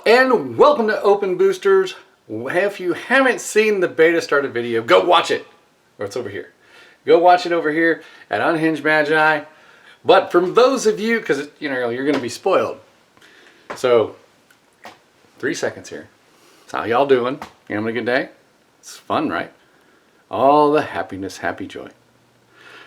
and welcome to Open Boosters. If you haven't seen the beta started video, go watch it. Or it's over here. Go watch it over here at Unhinged Magi. But from those of you, because you're going to be spoiled. So, 3 seconds here. So how y'all doing? You having a good day? It's fun, right? All the happiness, happy joy.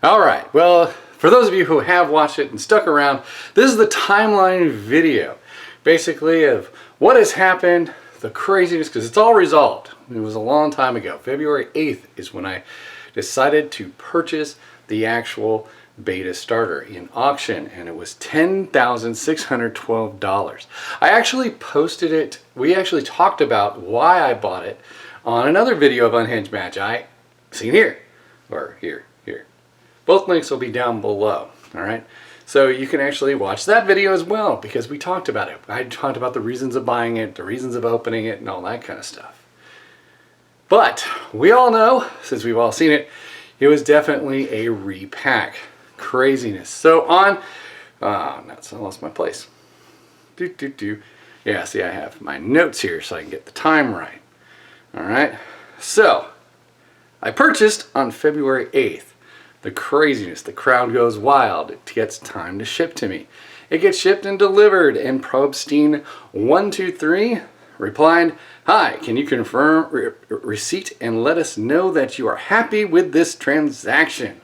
All right. Well, for those of you who have watched it and stuck around, this is the timeline video, basically, of what has happened, the craziness, because it's all resolved. It was a long time ago. February 8th is when I decided to purchase the actual beta starter in auction, and it was $10,612. I actually posted it. We actually talked about why I bought it on another video of Unhinged Magi, seen here, or here. Both links will be down below, all right? So you can actually watch that video as well, because we talked about it. I talked about the reasons of buying it, the reasons of opening it, and all that kind of stuff. But we all know, since we've all seen it, it was definitely a repack. Craziness. So on, I lost my place. Yeah, see, I have my notes here so I can get the time right. All right. So I purchased on February 8th. The craziness, the crowd goes wild. It gets time to ship to me. It gets shipped and delivered, and ProbStein123 replied, "Hi, can you confirm receipt and let us know that you are happy with this transaction?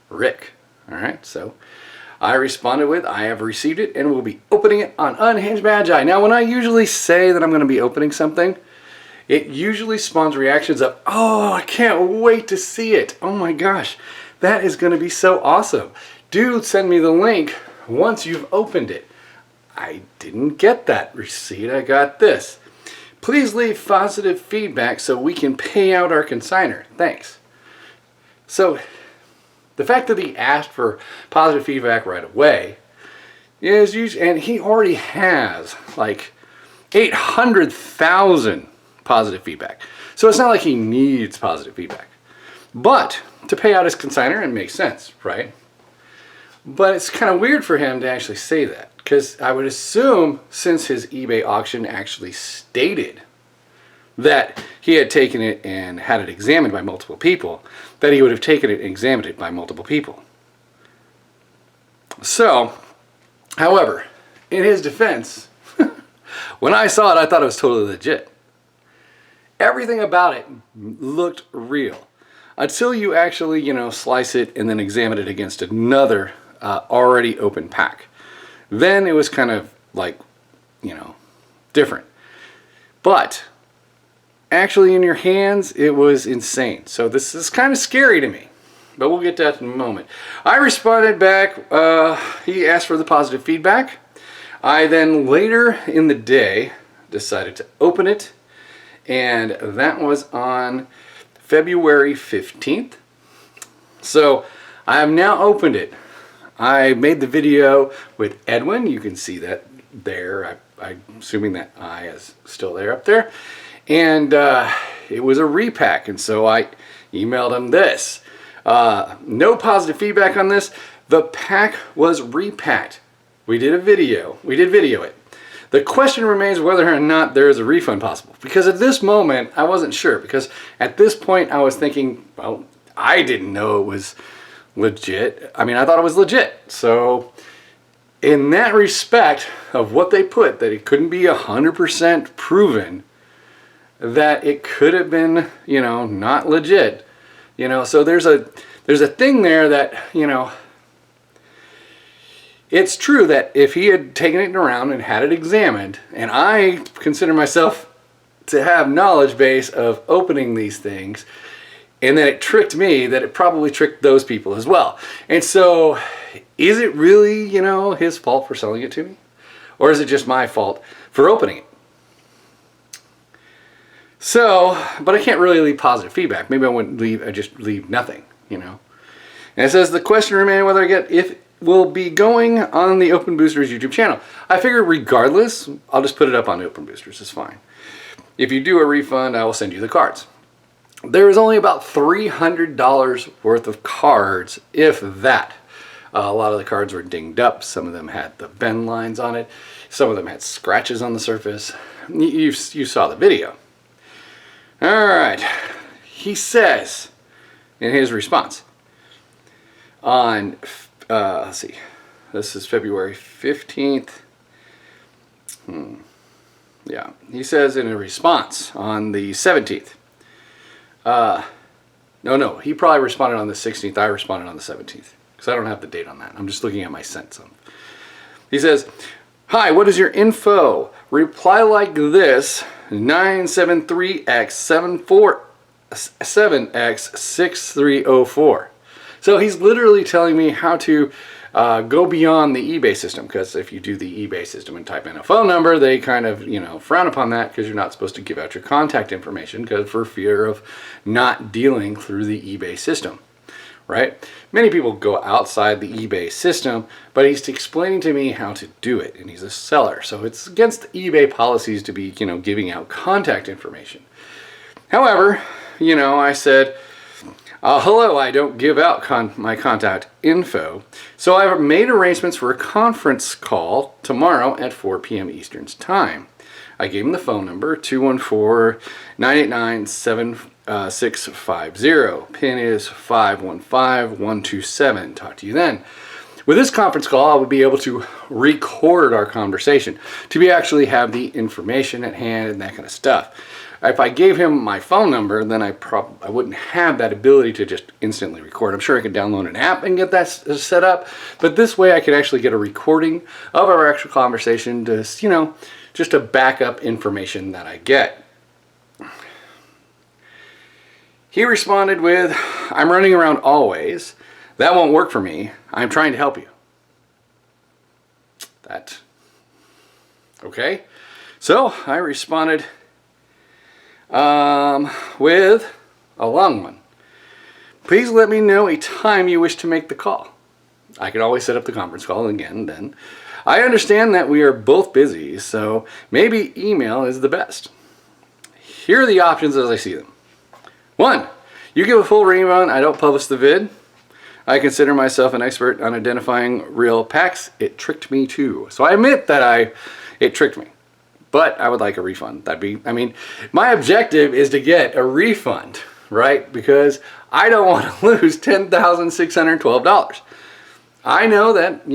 Rick." All right, so I responded with, "I have received it and will be opening it on Unhinged Magi." Now, when I usually say that I'm going to be opening something, it usually spawns reactions of, "Oh, I can't wait to see it. Oh my gosh, that is going to be so awesome. Do send me the link once you've opened it." I didn't get that receipt. I got this. "Please leave positive feedback so we can pay out our consignor. Thanks." So the fact that he asked for positive feedback right away is usually, and he already has like 800,000 positive feedback. So it's not like he needs positive feedback. But to pay out his consignor, it makes sense, right? But it's kind of weird for him to actually say that, because I would assume, since his eBay auction actually stated that he had taken it and had it examined by multiple people, that he would have taken it and examined it by multiple people. So, however, in his defense, when I saw it, I thought it was totally legit. Everything about it looked real. Until you actually, slice it and then examine it against another already open pack. Then it was kind of like, different. But actually in your hands, it was insane. So this is kind of scary to me. But we'll get to that in a moment. I responded back. He asked for the positive feedback. I then later in the day decided to open it. And that was on February 15th. So I have now opened it. I made the video with Edwin. You can see that there. I'm assuming that eye is still there up there. And it was a repack. And so I emailed him this. No positive feedback on this. The pack was repacked. We did video it. The question remains whether or not there is a refund possible. Because at this moment, I wasn't sure. Because at this point, I was thinking, well, I didn't know it was legit. I mean, I thought it was legit. So in that respect of what they put, that it couldn't be 100% proven, that it could have been, not legit. So there's a thing there that, it's true that if he had taken it around and had it examined, and I consider myself to have knowledge base of opening these things, and then it tricked me, that it probably tricked those people as well. And so, is it really, his fault for selling it to me? Or is it just my fault for opening it? So, but I can't really leave positive feedback. Maybe I wouldn't leave, I just leave nothing, And it says, the question remains whether I get, if will be going on the Open Boosters YouTube channel. I figure regardless, I'll just put it up on Open Boosters. It's fine. If you do a refund, I will send you the cards. There is only about $300 worth of cards, if that. A lot of the cards were dinged up. Some of them had the bend lines on it. Some of them had scratches on the surface. You saw the video. All right. He says in his response on, let's see, this is February 15th. Yeah, he says in a response on the 17th. No, he probably responded on the 16th. I responded on the 17th because I don't have the date on that. I'm just looking at my sent some. He says, "Hi, what is your info? Reply like this: 973X747X6304. So he's literally telling me how to go beyond the eBay system, because if you do the eBay system and type in a phone number, they kind of, frown upon that because you're not supposed to give out your contact information because for fear of not dealing through the eBay system, right? Many people go outside the eBay system, but he's explaining to me how to do it, and he's a seller, so it's against eBay policies to be, giving out contact information. However, I said, hello, I don't give out my contact info, so I've made arrangements for a conference call tomorrow at 4 p.m. Eastern Time. I gave him the phone number, 214-989-7650. PIN is 515127. Talk to you then. With this conference call, I would be able to record our conversation to actually have the information at hand and that kind of stuff. If I gave him my phone number, then I wouldn't have that ability to just instantly record. I'm sure I could download an app and get that set up, but this way I could actually get a recording of our actual conversation to, just to back up information that I get. He responded with, "I'm running around always. That won't work for me. I'm trying to help you." Okay. So I responded with a long one. "Please let me know a time you wish to make the call." I can always set up the conference call again then. "I understand that we are both busy, so maybe email is the best. Here are the options as I see them. 1. You give a full refund. I don't publish the vid. I consider myself an expert on identifying real packs. It tricked me too." So I admit that it tricked me. But I would like a refund. My objective is to get a refund, right? Because I don't want to lose $10,612. I know that,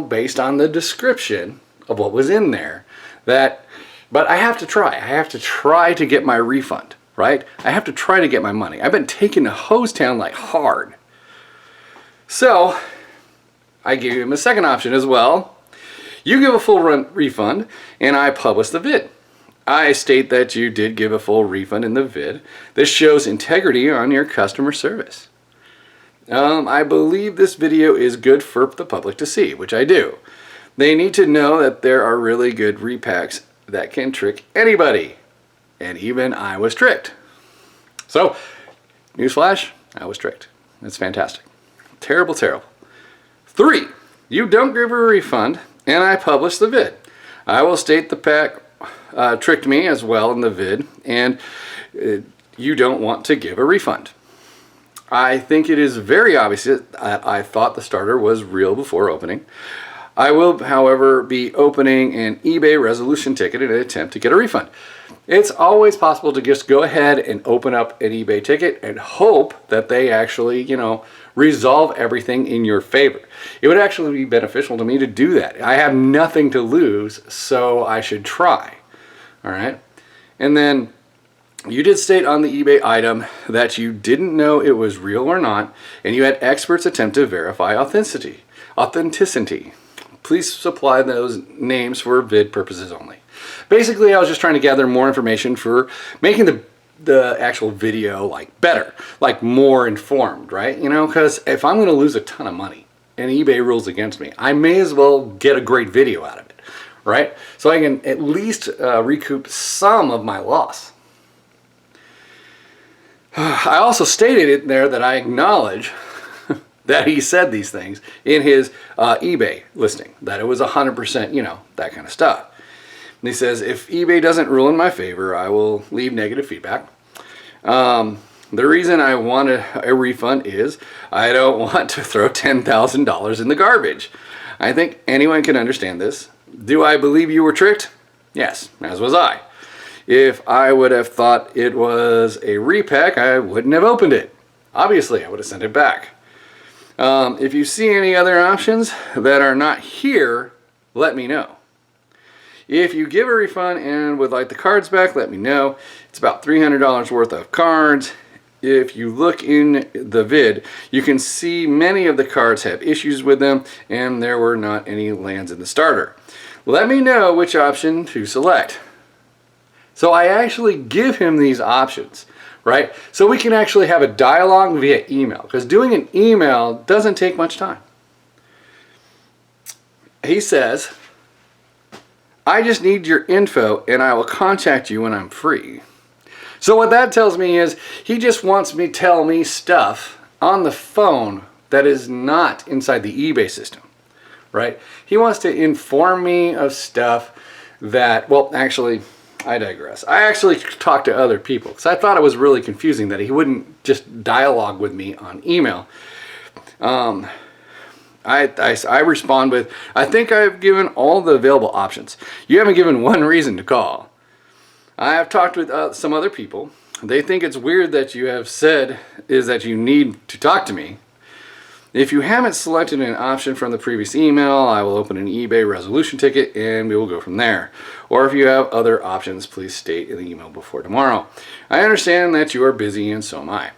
based on the description of what was in there, but I have to try. I have to try to get my refund, right? I have to try to get my money. I've been taken to Hosetown like hard. So I gave him a second option as well. You give a full refund, and I publish the vid. I state that you did give a full refund in the vid. This shows integrity on your customer service. I believe this video is good for the public to see, which I do. They need to know that there are really good repacks that can trick anybody. And even I was tricked. So, newsflash, I was tricked. It's fantastic. Terrible, terrible. 3, you don't give a refund, and I publish the vid. I will state the pack tricked me as well in the vid, and you don't want to give a refund. I think it is very obvious that I thought the starter was real before opening. I will, however, be opening an eBay resolution ticket in an attempt to get a refund. It's always possible to just go ahead and open up an eBay ticket and hope that they actually, resolve everything in your favor. It would actually be beneficial to me to do that. I have nothing to lose, so I should try. All right. And then you did state on the eBay item that you didn't know it was real or not, and you had experts attempt to verify authenticity. Please supply those names for vid purposes only. Basically, I was just trying to gather more information for making the actual video better, more informed, right? Because if I'm going to lose a ton of money and eBay rules against me, I may as well get a great video out of it, right? So I can at least recoup some of my loss. I also stated it there that I acknowledge that he said these things in his eBay listing, that it was 100%, that kind of stuff. And he says, if eBay doesn't rule in my favor, I will leave negative feedback. The reason I want a refund is I don't want to throw $10,000 in the garbage. I think anyone can understand this. Do I believe you were tricked? Yes, as was I. If I would have thought it was a repack, I wouldn't have opened it. Obviously, I would have sent it back. If you see any other options that are not here, let me know. If you give a refund and would like the cards back, let me know. It's about $300 worth of cards. If you look in the vid, you can see many of the cards have issues with them, and there were not any lands in the starter. Let me know which option to select. So I actually give him these options, right? So we can actually have a dialogue via email, because doing an email doesn't take much time. He says, I just need your info and I will contact you when I'm free. So what that tells me is he just wants me to tell me stuff on the phone that is not inside the eBay system, right? He wants to inform me of stuff that, well, actually, I digress. I actually talked to other people because I thought it was really confusing that he wouldn't just dialogue with me on email. I respond with, I think I've given all the available options. You haven't given one reason to call. I have talked with some other people. They think it's weird that you have said is that you need to talk to me. If you haven't selected an option from the previous email, I will open an eBay resolution ticket and we will go from there. Or if you have other options, please state in the email before tomorrow. I understand that you are busy and so am I.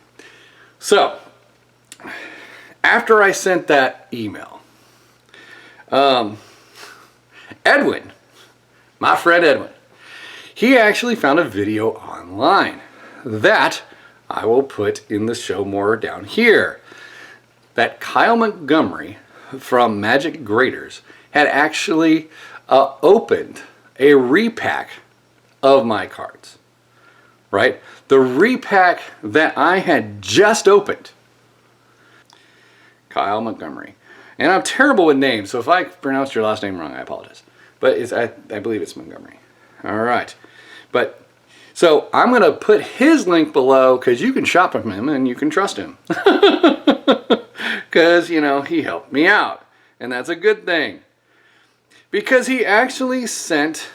So, after I sent that email, Edwin, my friend Edwin, he actually found a video online that I will put in the show more down here. That Kyle Montgomery from Magic Graders had actually opened a repack of my cards, right? The repack that I had just opened. Kyle Montgomery. And I'm terrible with names, so if I pronounced your last name wrong, I apologize. But I believe it's Montgomery. All right. But so I'm going to put his link below because you can shop from him and you can trust him. Because, you know, he helped me out. And that's a good thing. Because he actually sent...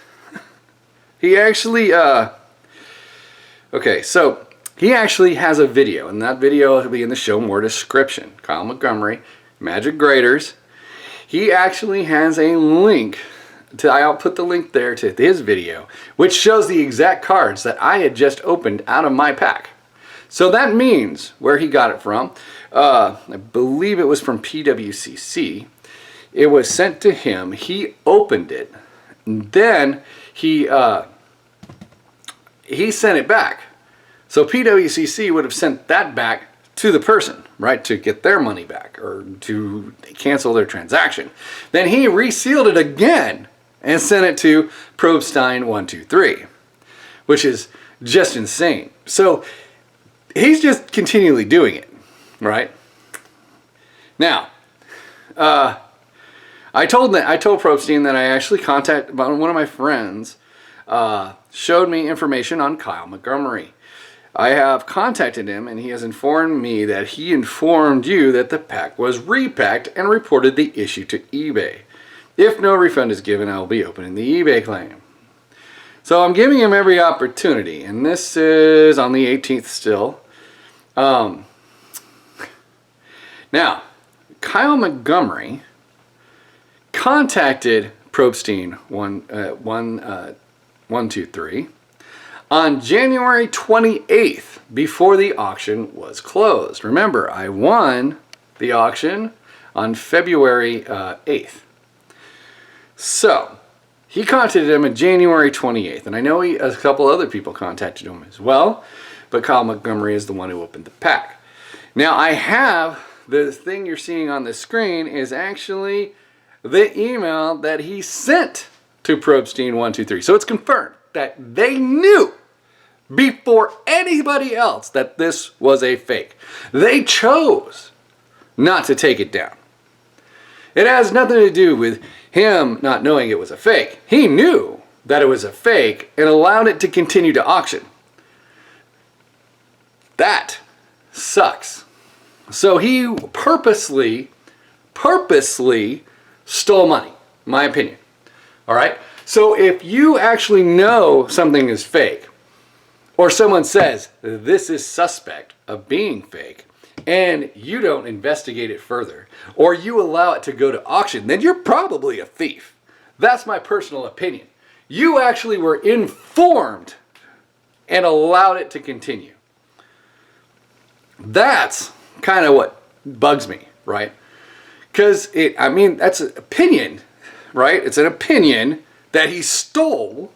Okay, so he actually has a video. And that video will be in the show more description. Kyle Montgomery, Magic Graders. He actually has a link. I'll put the link there to his video. Which shows the exact cards that I had just opened out of my pack. So that means where he got it from. I believe it was from PWCC. It was sent to him. He opened it. Then he sent it back. So PWCC would have sent that back to the person, right, to get their money back or to cancel their transaction. Then he resealed it again and sent it to ProbStein123, which is just insane. So he's just continually doing it, right? Now, I told ProbStein that I actually contacted one of my friends, showed me information on Kyle Montgomery. I have contacted him and he has informed me that he informed you that the pack was repacked and reported the issue to eBay. If no refund is given, I will be opening the eBay claim. So I'm giving him every opportunity, and this is on the 18th still. Now, Kyle Montgomery contacted ProbStein123 on January 28th before the auction was closed. Remember, I won the auction on February 8th. So, he contacted him on January 28th, and I know a couple other people contacted him as well, but Kyle Montgomery is the one who opened the pack. Now, I have the thing you're seeing on the screen is actually the email that he sent to ProbStein123. So it's confirmed that they knew before anybody else that this was a fake. They chose not to take it down. It has nothing to do with him not knowing it was a fake. He knew that it was a fake and allowed it to continue to auction. That sucks. So he purposely stole money, in my opinion. All right? So if you actually know something is fake, or someone says this is suspect of being fake, and you don't investigate it further, or you allow it to go to auction, then you're probably a thief. That's my personal opinion. You actually were informed and allowed it to continue. That's kind of what bugs me, right? Because that's an opinion, right? It's an opinion that he stole,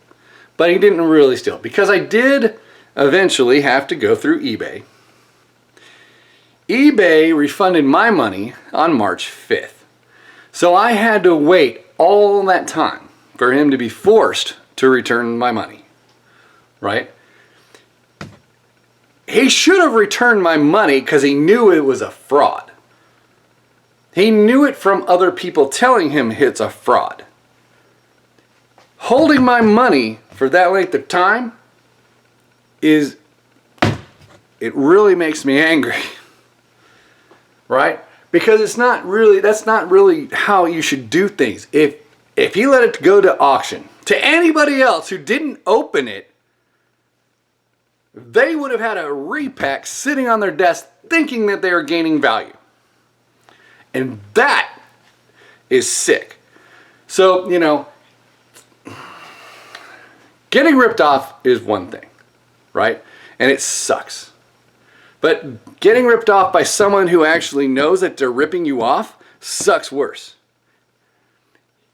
but he didn't really steal. Because I did eventually have to go through eBay. eBay refunded my money on March 5th. So I had to wait all that time for him to be forced to return my money, right? He should have returned my money because he knew it was a fraud. He knew it from other people telling him it's a fraud. Holding my money for that length of time it really makes me angry. Right? Because that's not really how you should do things. If he let it go to auction to anybody else who didn't open it, they would have had a repack sitting on their desk thinking that they were gaining value. And that is sick. So, getting ripped off is one thing, right? And it sucks. But getting ripped off by someone who actually knows that they're ripping you off sucks worse.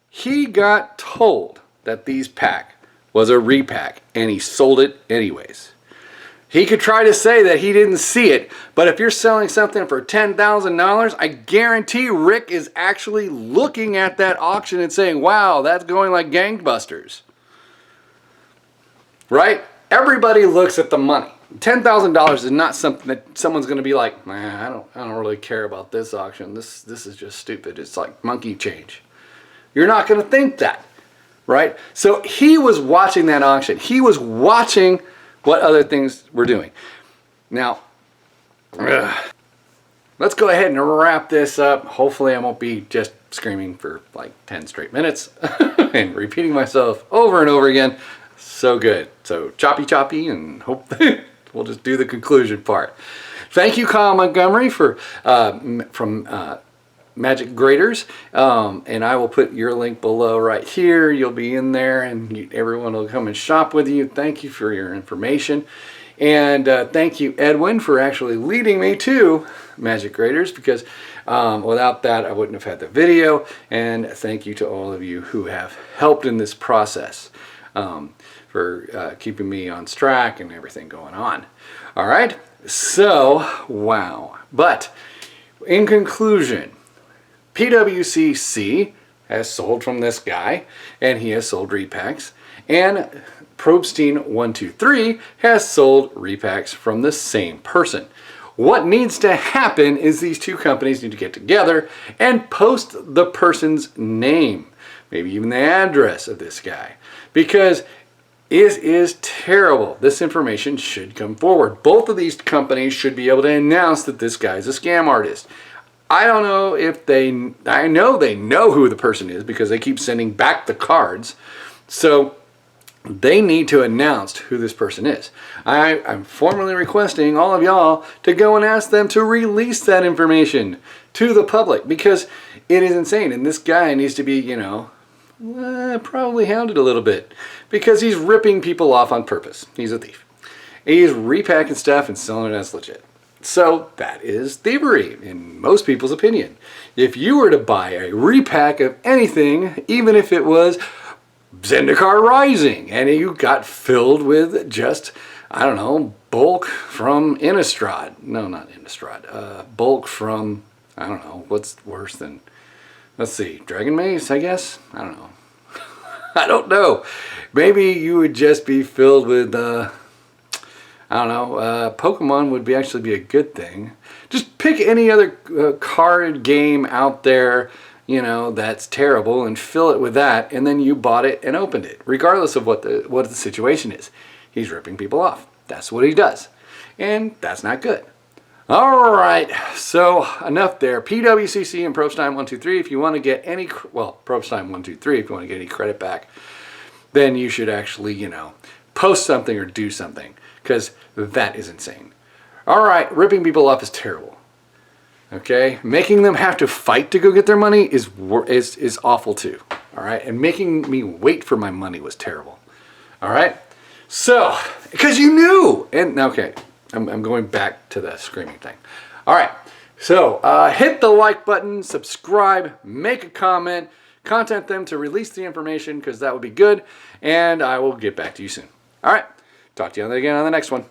He got told that these pack was a repack, and he sold it anyways. He could try to say that he didn't see it, but if you're selling something for $10,000, I guarantee Rick is actually looking at that auction and saying, wow, that's going like gangbusters. Right? Everybody looks at the money. $10,000 is not something that someone's going to be like, man, I don't really care about this auction. This is just stupid. It's like monkey change. You're not going to think that, right? So he was watching that auction. He was watching what other things were doing. Now, let's go ahead and wrap this up. Hopefully I won't be just screaming for like 10 straight minutes and repeating myself over and over again. So good. So choppy, and hope we'll just do the conclusion part. Thank you, Kyle Montgomery, from Magic Graders, and I will put your link below right here. You'll be in there, and everyone will come and shop with you. Thank you for your information, and thank you, Edwin, for actually leading me to Magic Graders, because without that I wouldn't have had the video. And thank you to all of you who have helped in this process, for keeping me on track and everything going on. All right, so wow. But in conclusion, PWCC has sold from this guy, and he has sold repacks, and ProbStein123 has sold repacks from the same person. What needs to happen is these two companies need to get together and post the person's name, maybe even the address of this guy, because it is terrible. This information should come forward. Both of these companies should be able to announce that this guy's a scam artist. I don't know if I know they know who the person is because they keep sending back the cards. So they need to announce who this person is. I'm formally requesting all of y'all to go and ask them to release that information to the public, because it is insane. And this guy needs to be, probably hounded a little bit, because he's ripping people off on purpose. He's a thief. He's repacking stuff and selling it as legit. So that is thievery in most people's opinion. If you were to buy a repack of anything, even if it was Zendikar Rising, and you got filled with just, I don't know, bulk from Innistrad. No, not Innistrad. Bulk from, I don't know, what's worse than, let's see, Dragon Maze, I guess? I don't know. I don't know. Maybe you would just be filled with, I don't know, Pokemon would actually be a good thing. Just pick any other card game out there, that's terrible, and fill it with that, and then you bought it and opened it, regardless of what the situation is. He's ripping people off. That's what he does. And that's not good. All right, so enough there. PWCC and ProbStein123, if you want to get any, well, ProbStein123, if you want to get any credit back, then you should actually, you know, post something or do something, because that is insane. All right, ripping people off is terrible. Okay, making them have to fight to go get their money is awful too. All right, and making me wait for my money was terrible. All right, so because you knew, and okay. I'm going back to the screaming thing. All right, so hit the like button, subscribe, make a comment, contact them to release the information because that would be good, and I will get back to you soon. All right, talk to you again on the next one.